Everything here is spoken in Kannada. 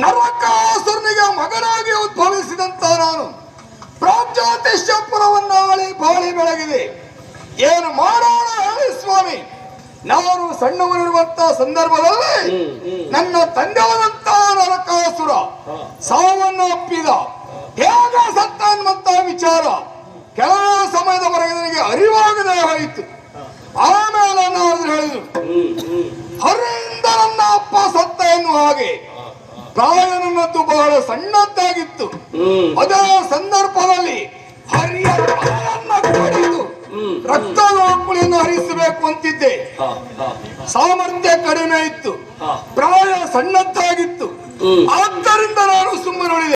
ನರಕಾಸುರನಿಗೆ ಮಗನಾಗಿ ಉದ್ಭವಿಸಿದಂತ ನಾನು ಪ್ರಾಗ್ಜ್ಯೋತಿಷ್ಯಪುರವನ್ನ ಬಾಳಿ ಬೆಳಗಿದೆ. ಏನು ಮಾಡೋಣ ಹೇಳಿ ಸ್ವಾಮಿ. ನಾನು ಸಣ್ಣವನಿರುವಂತ ಸಂದರ್ಭದಲ್ಲಿ ನನ್ನ ತಂದೆಯಾದಂತ ನರಕಾಸುರ ಸಾವನ್ನು ಅಪ್ಪಿದ. ಹೇಗ ಸತ್ತ ಅನ್ನುವಂತ ವಿಚಾರ ಕೆಲವು ಸಮಯದವರೆಗೆ ನನಗೆ ಅರಿವಾಗದೇ ಹೋಯಿತು. ಆಮೇಲೆ ನಾನು ಹೇಳಿದ್ರು, ಹರಿಯಿಂದ ನನ್ನ ಅಪ್ಪ ಸತ್ತ ಎನ್ನುವ ಹಾಗೆ. ಪ್ರಾಯ ನನ್ನದ್ದು ಬಹಳ ಸಣ್ಣದ್ದಾಗಿತ್ತು. ಅದೇ ಸಂದರ್ಭದಲ್ಲಿ ಹರಿಯ ಪ್ರಾಯನ್ನ ಕಡಿದು ರಕ್ತದ ಕುಳಿಯನ್ನು ಹರಿಸಬೇಕು ಅಂತಿದ್ದೆ. ಸಾಮರ್ಥ್ಯ ಕಡಿಮೆ ಇತ್ತು, ಪ್ರಾಯ ಸಣ್ಣದ್ದಾಗಿತ್ತು. ಆದ್ದರಿಂದ ನಾನು ಸುಮ್ಮನೆ